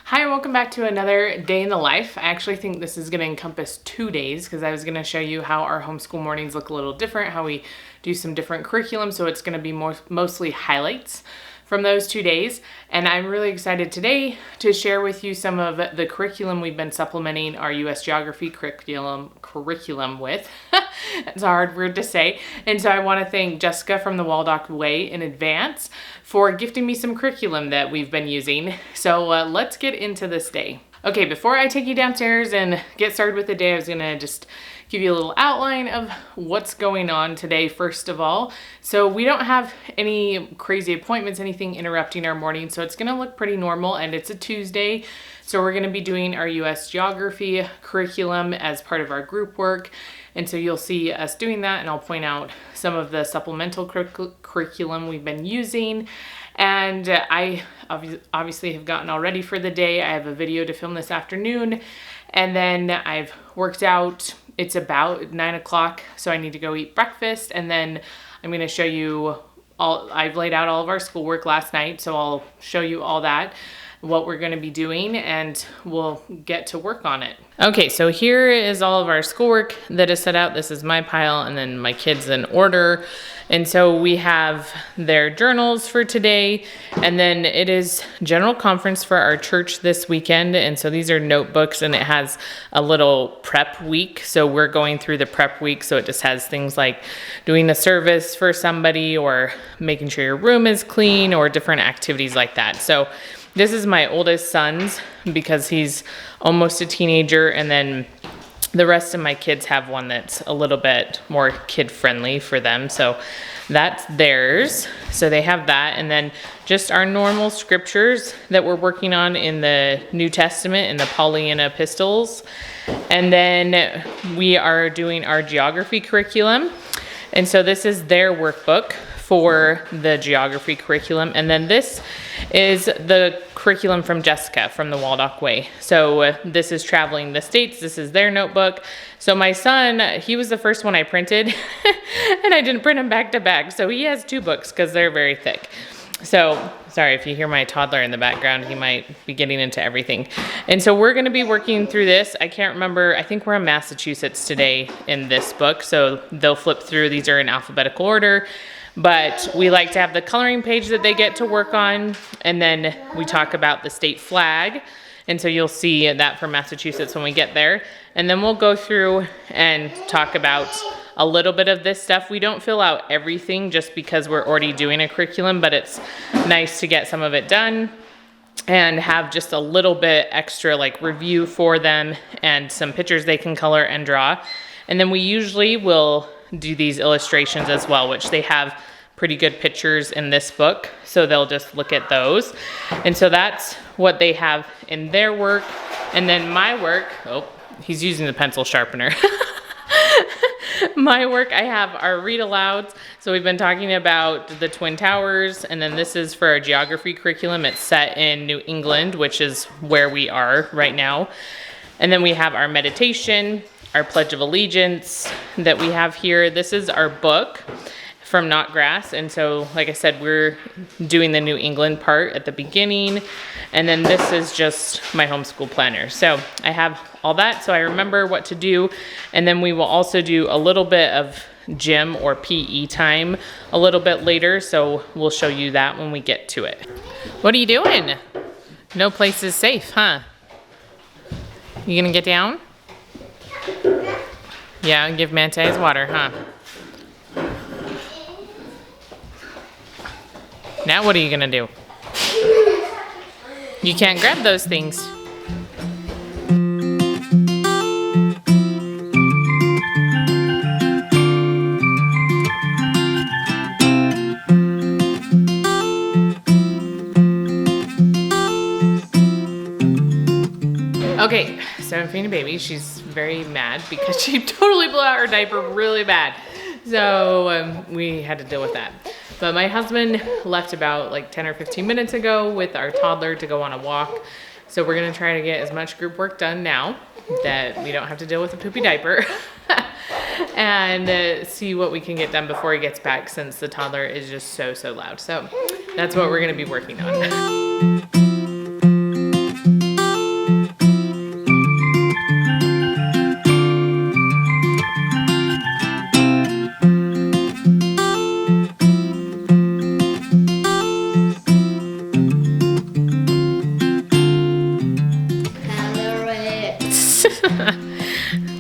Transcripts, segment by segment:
Hi, and welcome back to another day in the life. I actually think this is going to encompass 2 days because I was going to show you how our homeschool mornings look a little different, how we do some different curriculum. So it's going to be mostly highlights from those 2 days. And I'm really excited today to share with you some of the curriculum we've been supplementing our U.S. geography curriculum with. It's a hard word to say. And so I want to thank Jessica from the Waldock Way in advance for gifting me some curriculum that we've been using. So let's get into this day. Okay, before I take you downstairs and get started with the day, I was gonna just give you a little outline of what's going on today, first of all. So we don't have any crazy appointments, anything interrupting our morning, so it's gonna look pretty normal, and it's a Tuesday. So we're gonna be doing our US geography curriculum as part of our group work. And so you'll see us doing that, and I'll point out some of the supplemental curriculum we've been using. And I obviously have gotten all ready for the day. I have a video to film this afternoon, and then I've worked out. It's about 9 o'clock, so I need to go eat breakfast, and then I'm gonna show you I've laid out all of our schoolwork last night, so I'll show you all that, what we're gonna be doing, and we'll get to work on it. Okay, so here is all of our schoolwork that is set out. This is my pile, and then my kids in order. And so we have their journals for today, and then it is general conference for our church this weekend. And so these are notebooks, and it has a little prep week. So we're going through the prep week. So it just has things like doing a service for somebody, or making sure your room is clean, or different activities like that. So this is my oldest son's because he's almost a teenager, and then the rest of my kids have one that's a little bit more kid-friendly for them. So that's theirs. So they have that. And then just our normal scriptures that we're working on in the New Testament and the Pauline epistles. And then we are doing our geography curriculum. And so this is their workbook for the geography curriculum. And then this is the curriculum from Jessica from the Waldock Way. So this is traveling the states. This is their notebook. So my son, he was the first one I printed and I didn't print them back to back. So he has 2 books because they're very thick. So sorry if you hear my toddler in the background, he might be getting into everything. And so we're gonna be working through this. I can't remember, I think we're in Massachusetts today in this book. So they'll flip through, these are in alphabetical order. But we like to have the coloring page that they get to work on, and then we talk about the state flag. And so you'll see that for Massachusetts when we get there. And then we'll go through and talk about a little bit of this stuff. We don't fill out everything just because we're already doing a curriculum, but it's nice to get some of it done and have just a little bit extra like review for them and some pictures they can color and draw. And then we usually will do these illustrations as well, which they have pretty good pictures in this book, so they'll just look at those. And so that's what they have in their work. And then my work, oh, he's using the pencil sharpener. My work, I have our read alouds. So we've been talking about the Twin Towers, and then this is for our geography curriculum. It's set in New England, which is where we are right now. And then we have our meditation, our Pledge of Allegiance that we have here. This is our book from Knotgrass. And so, like I said, we're doing the New England part at the beginning. And then this is just my homeschool planner. So I have all that so I remember what to do. And then we will also do a little bit of gym or PE time a little bit later. So we'll show you that when we get to it. What are you doing? No place is safe, huh? You gonna get down? Yeah, give Manta his water, huh? Now what are you gonna do? You can't grab those things. Okay, so I'm feeding a baby. She's very mad because she totally blew out her diaper really bad. So we had to deal with that. But my husband left about like 10 or 15 minutes ago with our toddler to go on a walk. So we're gonna try to get as much group work done now that we don't have to deal with a poopy diaper. And see what we can get done before he gets back, since the toddler is just so loud. So that's what we're gonna be working on.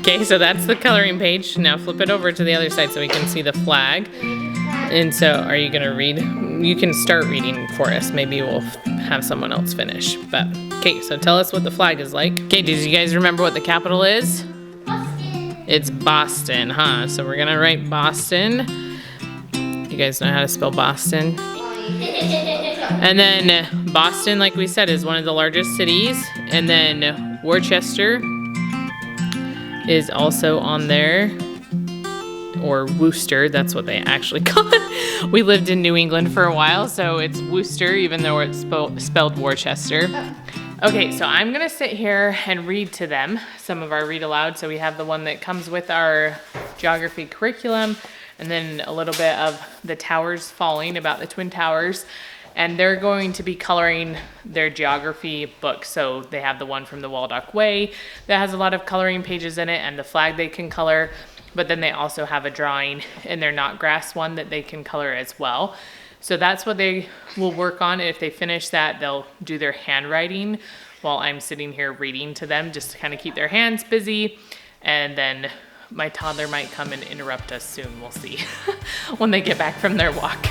Okay, so that's the coloring page. Now flip it over to the other side so we can see the flag. And so are you gonna read? You can start reading for us. Maybe we'll have someone else finish. But, okay, so tell us what the flag is like. Okay, did you guys remember what the capital is? Boston. It's Boston, huh? So we're gonna write Boston. You guys know how to spell Boston? And then Boston, like we said, is one of the largest cities. And then Worcester is also on there, or Worcester, that's what they actually call it. We lived in New England for a while, so it's Worcester, even though it's spelled Worcester. Okay, so I'm gonna sit here and read to them some of our read aloud. So we have the one that comes with our geography curriculum, and then a little bit of the towers falling, about the Twin Towers. And they're going to be coloring their geography book. So they have the one from the Waldock Way that has a lot of coloring pages in it, and the flag they can color. But then they also have a drawing in their Not Grass one that they can color as well. So that's what they will work on. If they finish that, they'll do their handwriting while I'm sitting here reading to them, just to kind of keep their hands busy. And then my toddler might come and interrupt us soon. We'll see when they get back from their walk.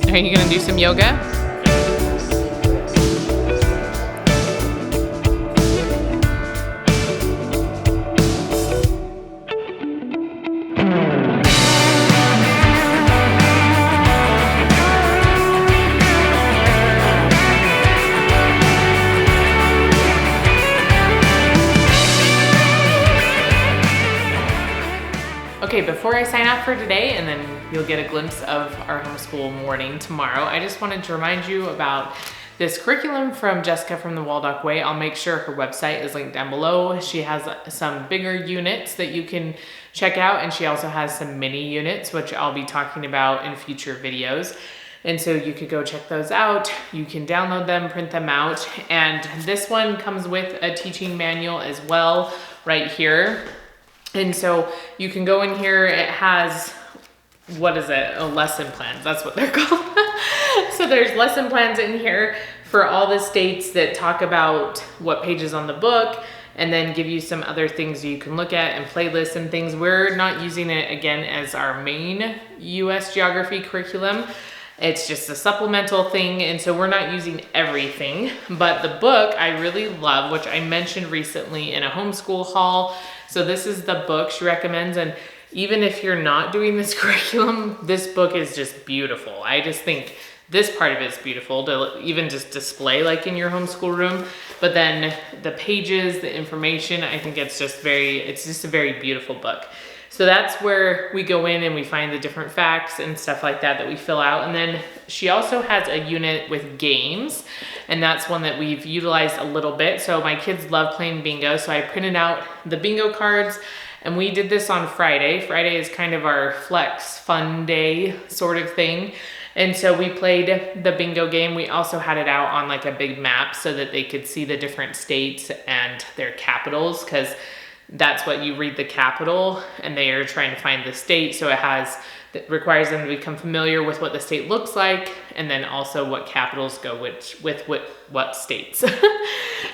Are you gonna do some yoga? Okay, before I sign off for today, and then you'll get a glimpse of our homeschool morning tomorrow, I just wanted to remind you about this curriculum from Jessica from the Waldock Way. I'll make sure her website is linked down below. She has some bigger units that you can check out, and she also has some mini units, which I'll be talking about in future videos. And so you could go check those out. You can download them, print them out. And this one comes with a teaching manual as well, right here. And so you can go in here, it has, what is it? Oh, lesson plans, that's what they're called. So there's lesson plans in here for all the states that talk about what pages on the book, and then give you some other things you can look at and playlists and things. We're not using it again as our main US geography curriculum. It's just a supplemental thing, and so we're not using everything. But the book I really love, which I mentioned recently in a homeschool haul. So this is the book she recommends, and even if you're not doing this curriculum, this book is just beautiful. I just think this part of it is beautiful to even just display like in your homeschool room. But then the pages, the information, I think it's just a very beautiful book. So that's where we go in and we find the different facts and stuff like that we fill out. And then she also has a unit with games, and that's one that we've utilized a little bit. So my kids love playing bingo, so I printed out the bingo cards, and we did this on Friday. Friday is kind of our flex fun day sort of thing. And so we played the bingo game. We also had it out on like a big map so that they could see the different states and their capitals, because that's what you read, the capital, and they are trying to find the state. So it requires them to become familiar with what the state looks like, and then also what capitals go with what states.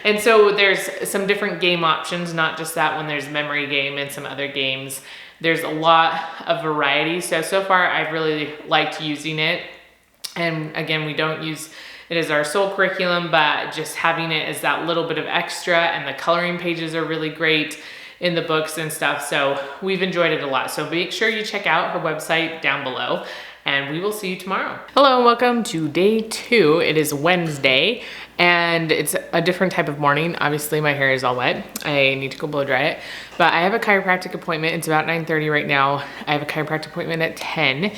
And so there's some different game options, not just that one. There's memory game and some other games. There's a lot of variety. So far I've really liked using it. And again, we don't use it as our sole curriculum, but just having it as that little bit of extra, and the coloring pages are really great in the books and stuff. So we've enjoyed it a lot. So make sure you check out her website down below, and we will see you tomorrow. Hello and welcome to day 2. It is Wednesday, and it's a different type of morning. Obviously my hair is all wet. I need to go blow dry it, but I have a chiropractic appointment. It's about 9:30 right now. I have a chiropractic appointment at 10.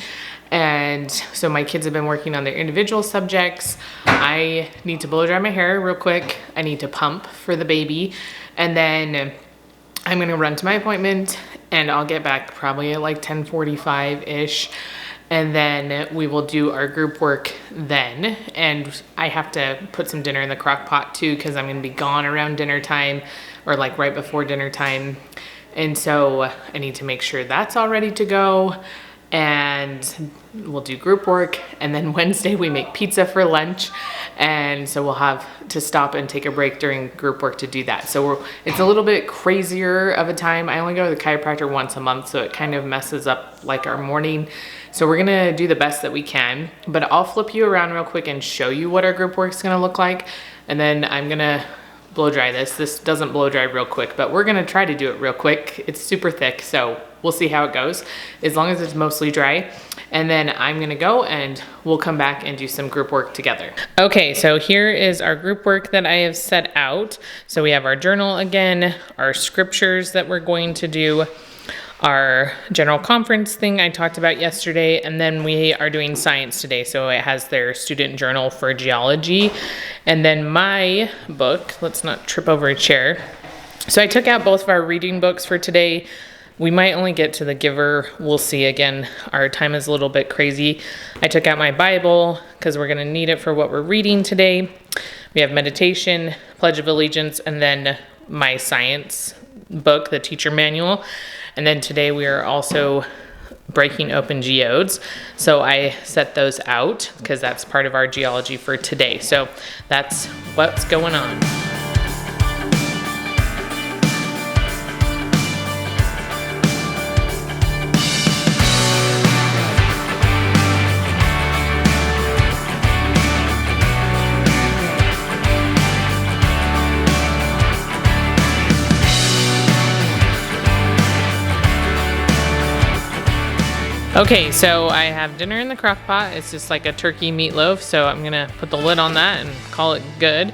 And so my kids have been working on their individual subjects. I need to blow dry my hair real quick. I need to pump for the baby. And then I'm gonna run to my appointment and I'll get back probably at like 10:45-ish. And then we will do our group work then. And I have to put some dinner in the crock pot too, because I'm gonna be gone around dinner time or like right before dinner time. And so I need to make sure that's all ready to go. And we'll do group work, and then Wednesday we make pizza for lunch, and so we'll have to stop and take a break during group work to do that. So it's a little bit crazier of a time. I only go to the chiropractor once a month, so it kind of messes up like our morning. So we're gonna do the best that we can, but I'll flip you around real quick and show you what our group work's gonna look like, and then I'm gonna blow dry this. This doesn't blow dry real quick, but we're gonna try to do it real quick. It's super thick, so we'll see how it goes, as long as it's mostly dry. And then I'm gonna go and we'll come back and do some group work together. Okay, so here is our group work that I have set out. So we have our journal again, our scriptures that we're going to do, our general conference thing I talked about yesterday, and then we are doing science today. So it has their student journal for geology. And then my book, let's not trip over a chair. So I took out both of our reading books for today. We might only get to the Giver. We'll see. Again, our time is a little bit crazy. I took out my Bible because we're going to need it for what we're reading today. We have meditation, Pledge of Allegiance, and then my science book, the teacher manual. And then today we are also breaking open geodes. So I set those out because that's part of our geology for today. So that's what's going on. Okay, so I have dinner in the crock pot. It's just like a turkey meatloaf, so I'm gonna put the lid on that and call it good.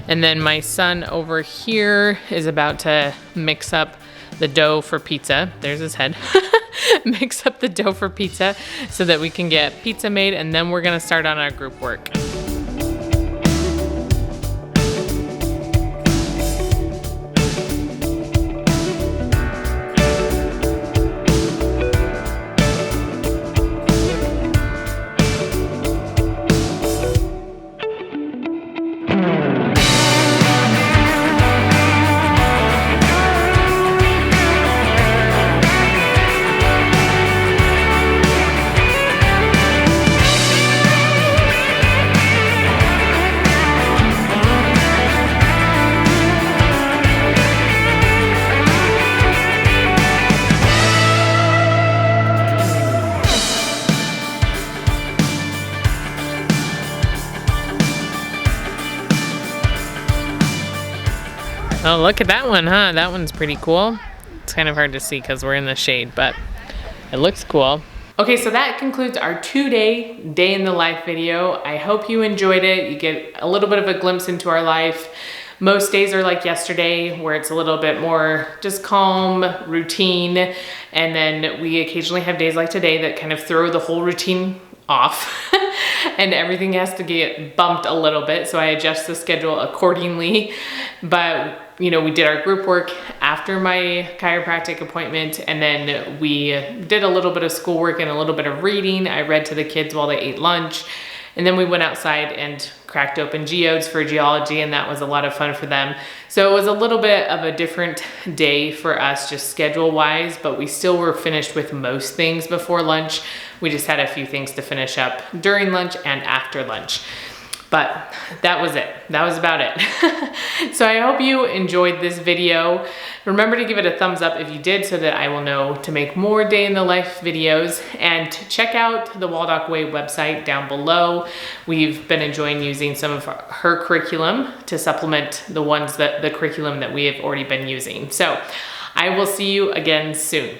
And then my son over here is about to mix up the dough for pizza. There's his head. Mix up the dough for pizza so that we can get pizza made, and then we're gonna start on our group work. Oh, look at that one, huh? That one's pretty cool. It's kind of hard to see because we're in the shade, but it looks cool. Okay, so that concludes our 2-day day in the life video. I hope you enjoyed it. You get a little bit of a glimpse into our life. Most days are like yesterday, where it's a little bit more just calm, routine. And then we occasionally have days like today that kind of throw the whole routine off and everything has to get bumped a little bit. So I adjust the schedule accordingly. But you know, we did our group work after my chiropractic appointment, and then we did a little bit of schoolwork and a little bit of reading. I read to the kids while they ate lunch, and then we went outside and cracked open geodes for geology, and that was a lot of fun for them. So it was a little bit of a different day for us just schedule wise, but we still were finished with most things before lunch. We just had a few things to finish up during lunch and after lunch. But that was it. That was about it. So I hope you enjoyed this video. Remember to give it a thumbs up if you did, so that I will know to make more day in the life videos. And check out the Waldock Way website down below. We've been enjoying using some of her curriculum to supplement the curriculum that we have already been using. So I will see you again soon.